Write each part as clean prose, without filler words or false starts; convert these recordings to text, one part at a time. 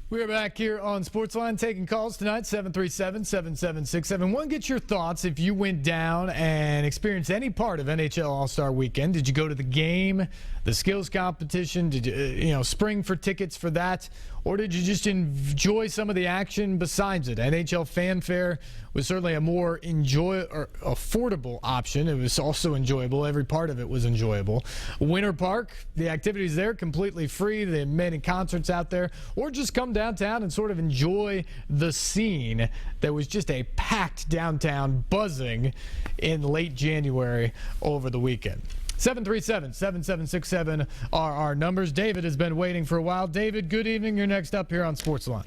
We are back here on SportsLine taking calls tonight, 737-7767. Want to get your thoughts if you went down and experienced any part of NHL All-Star Weekend. Did you go to the game, the skills competition? Did you spring for tickets for that? Or did you just enjoy some of the action besides it? NHL Fanfare was certainly a more affordable option. It was also enjoyable. Every part of it was enjoyable. Winter Park, the activities there completely free. There are many concerts out there. Or just come downtown and sort of enjoy the scene that was just a packed downtown, buzzing in late January over the weekend. 737-7767 are our numbers. David has been waiting for a while. David, good evening. You're next up here on SportsLine.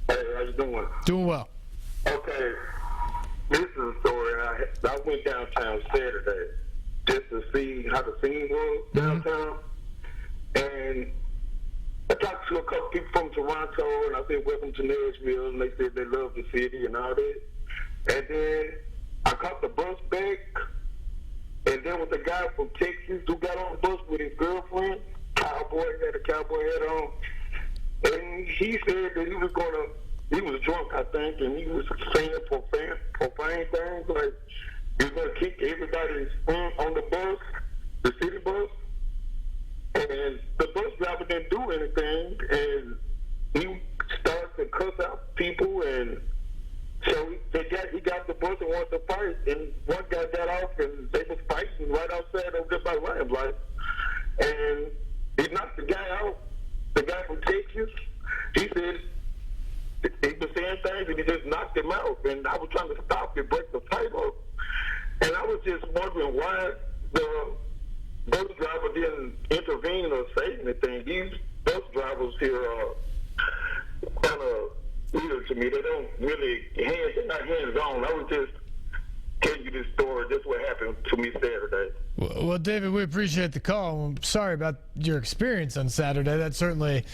Hey, how you doing? Doing well. Okay, this is a story. I went downtown Saturday just to see how the scene was downtown. And I talked to a couple people from Toronto, and I said, welcome to Nashville, and they said they love the city and all that. And then I caught the bus back, and there was a guy from Texas who got on the bus with his girlfriend, had a cowboy hat on, and he said that he was drunk, I think, and he was saying profane things, like he was going to kick everybody's on the bus, the city bus, and the bus driver didn't do anything, and he started to cuss out people, and so he got the bus and wanted to fight, and one guy got off, and they was fighting right outside over there by Lamplight, and he knocked the guy out, the guy from Texas. He said he was saying things, and he just knocked him out, and I was trying to stop and break the fight up, and I was just wondering why the bus driver didn't intervene or say anything. These bus drivers here are kind of weird to me. They don't really they're not hands-on. I was just telling you this story. This is what happened to me Saturday. Well, David, we appreciate the call. I'm sorry about your experience on Saturday. That certainly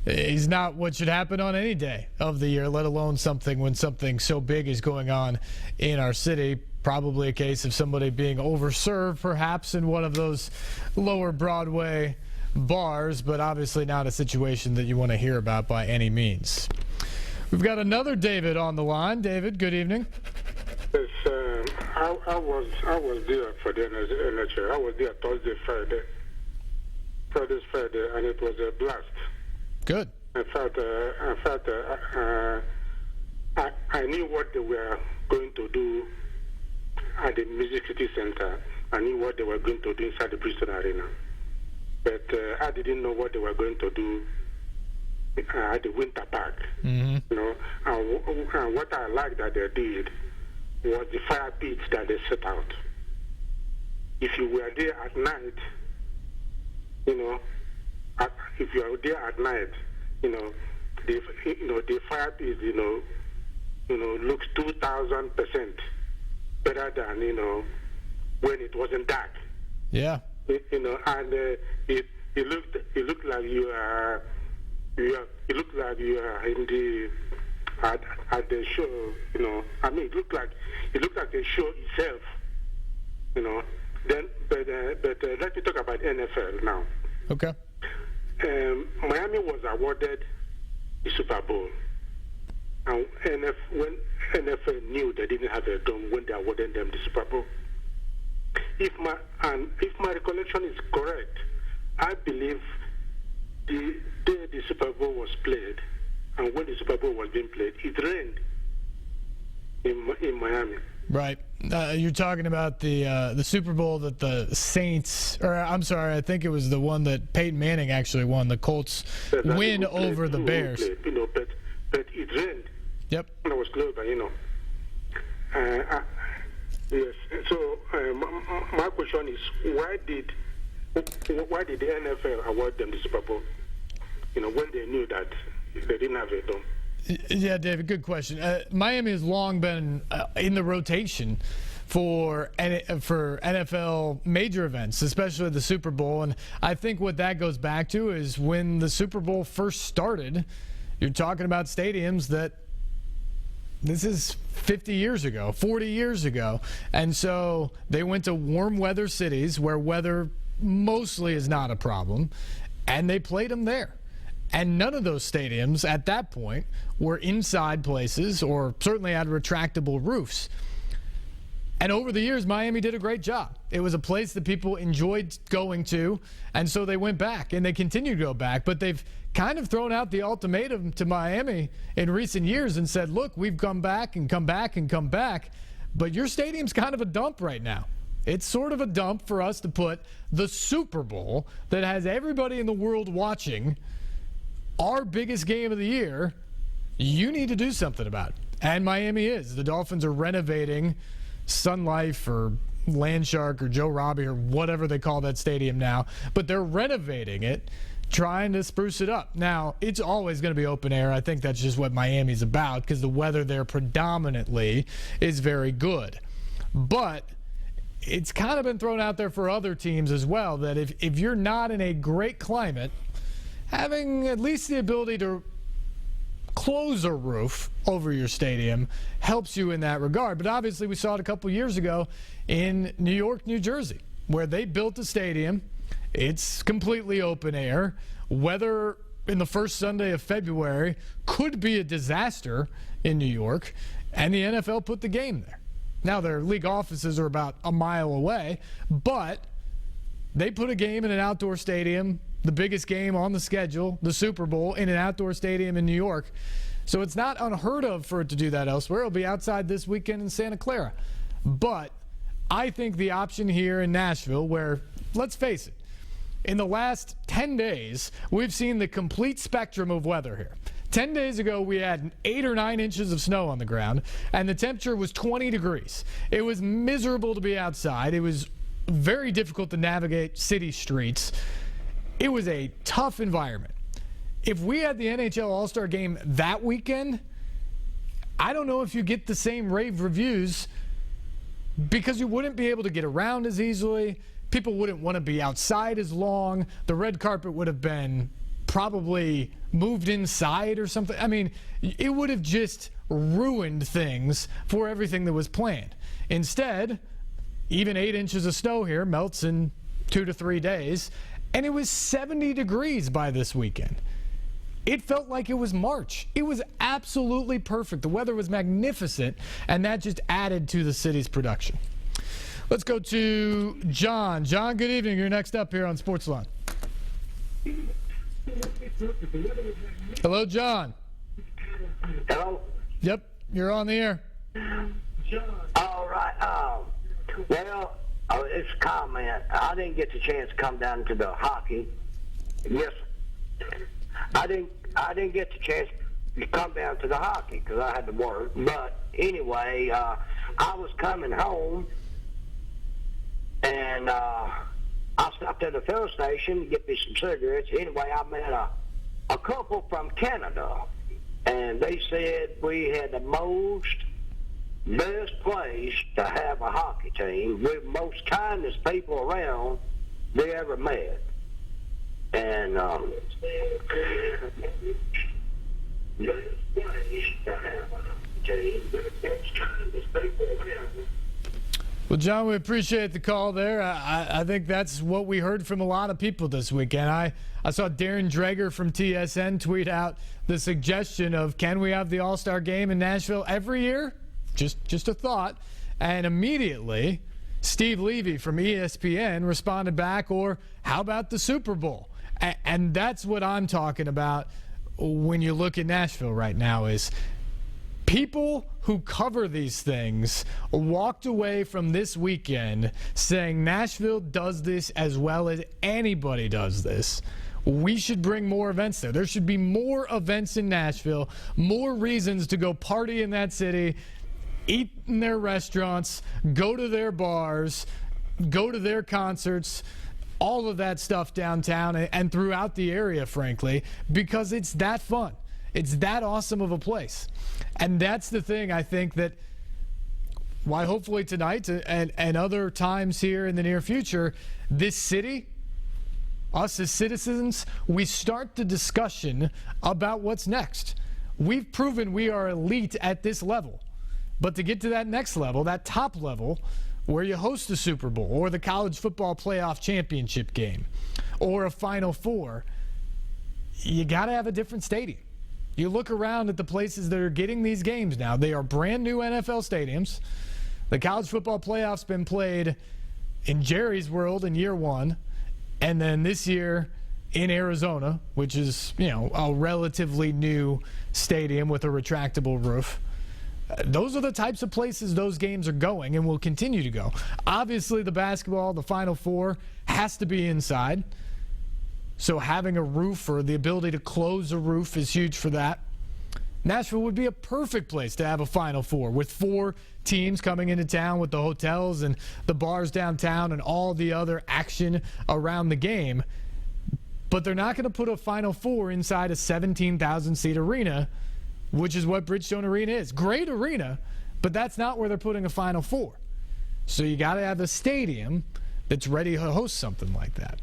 is not what should happen on any day of the year, let alone when something so big is going on in our city. Probably a case of somebody being overserved, perhaps, in one of those lower Broadway bars, but obviously not a situation that you want to hear about by any means. We've got another David on the line. David, good evening. Yes, I was there for the NHL. I was there Thursday, Friday, and it was a blast. Good. In fact, I knew what they were going to do at the Music City Center. I knew what they were going to do inside the Bristol Arena, but I didn't know what they were going to do at the Winter Park. Mm-hmm. And what I liked that they did was the fire pits that they set out. If you were there at night, if you are there at night, the fire pits, looks 2,000% better than when it wasn't dark. Yeah. And it looked like you are. It looked like you are in the at the show. It looked like the show itself. Then, but let me talk about NFL now. Okay. Miami was awarded the Super Bowl, and when NFL knew they didn't have a dome when they awarded them the Super Bowl. If my recollection is correct, I believe the day the Super Bowl was played, and when the Super Bowl was being played, it rained in Miami. Right. You're talking about the Super Bowl that the Saints, or I'm sorry, I think it was the one that Peyton Manning actually won. The Colts win over the Bears. But it rained. Yep. And I was close, but yes. So my question is, why did the NFL award them the Super Bowl? When they knew that they didn't have a dome. Yeah, David, good question. Miami has long been in the rotation for NFL major events, especially the Super Bowl. And I think what that goes back to is when the Super Bowl first started, you're talking about stadiums that this is 50 years ago, 40 years ago. And so they went to warm weather cities where weather mostly is not a problem, and they played them there. And none of those stadiums at that point were inside places or certainly had retractable roofs. And over the years, Miami did a great job. It was a place that people enjoyed going to, and so they went back, and they continue to go back. But they've kind of thrown out the ultimatum to Miami in recent years and said, look, we've come back and come back and come back, but your stadium's kind of a dump right now. It's sort of a dump for us to put the Super Bowl that has everybody in the world watching, our biggest game of the year. You need to do something about it. And Miami is. The Dolphins are renovating Sun Life or Landshark or Joe Robbie or whatever they call that stadium now. But they're renovating it, trying to spruce it up. Now, it's always going to be open air. I think that's just what Miami's about because the weather there predominantly is very good. But it's kind of been thrown out there for other teams as well that if you're not in a great climate, having at least the ability to close a roof over your stadium helps you in that regard. But obviously we saw it a couple years ago in New York, New Jersey, where they built a stadium. It's completely open air. Weather in the first Sunday of February could be a disaster in New York, and the NFL put the game there. Now their league offices are about a mile away, but they put a game in an outdoor stadium, the biggest game on the schedule, the Super Bowl, in an outdoor stadium in New York. So it's not unheard of for it to do that elsewhere. It'll be outside this weekend in Santa Clara. But I think the option here in Nashville, where, let's face it, in the last 10 days, we've seen the complete spectrum of weather here. 10 days ago, we had 8 or 9 inches of snow on the ground, and the temperature was 20 degrees. It was miserable to be outside. It was very difficult to navigate city streets. It was a tough environment. If we had the NHL All-Star Game that weekend, I don't know if you get the same rave reviews because you wouldn't be able to get around as easily. People wouldn't want to be outside as long. The red carpet would have been probably moved inside or something. I mean, it would have just ruined things for everything that was planned. Instead, even 8 inches of snow here melts in 2 to 3 days, and it was 70 degrees by this weekend. It felt like it was March. It was absolutely perfect. The weather was magnificent, and that just added to the city's production. Let's go to John. John, good evening. You're next up here on SportsLine. Hello, John. Hello? Yep, you're on the air. All right. Well, it's a comment. I didn't get the chance to come down to the hockey. Yes, I didn't get the chance to come down to the hockey because I had to work. But anyway, I was coming home, and I stopped at the fill station to get me some cigarettes. Anyway, I met a couple from Canada, and they said we had the best place to have a hockey team with most kindest people around they ever met. And well, John, we appreciate the call there. I think that's what we heard from a lot of people this weekend. I saw Darren Dreger from TSN tweet out the suggestion of, can we have the All-Star Game in Nashville every year? Just a thought. And immediately, Steve Levy from ESPN responded back, or how about the Super Bowl? And that's what I'm talking about when you look at Nashville right now is people who cover these things walked away from this weekend saying Nashville does this as well as anybody does this. We should bring more events there. There should be more events in Nashville, more reasons to go party in that city, eat in their restaurants, go to their bars, go to their concerts, all of that stuff downtown and throughout the area, frankly, because it's that fun. It's that awesome of a place. And that's the thing, I think, that why hopefully tonight and other times here in the near future, this city, us as citizens, we start the discussion about what's next. We've proven we are elite at this level. But to get to that next level, that top level, where you host the Super Bowl or the college football playoff championship game or a Final Four, you got to have a different stadium. You look around at the places that are getting these games now. They are brand new NFL stadiums. The college football playoff's been played in Jerry's World in year one, and then this year in Arizona, which is, a relatively new stadium with a retractable roof. Those are the types of places those games are going and will continue to go. Obviously, the basketball, the Final Four, has to be inside. So having a roof or the ability to close a roof is huge for that. Nashville would be a perfect place to have a Final Four with 4 teams coming into town with the hotels and the bars downtown and all the other action around the game. But they're not going to put a Final Four inside a 17,000-seat arena, which is what Bridgestone Arena is. Great arena, but that's not where they're putting a Final Four. So you got to have a stadium that's ready to host something like that.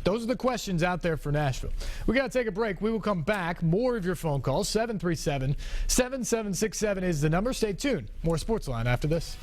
Those are the questions out there for Nashville. We got to take a break. We will come back. More of your phone calls. 737-7767 is the number. Stay tuned. More SportsLine after this.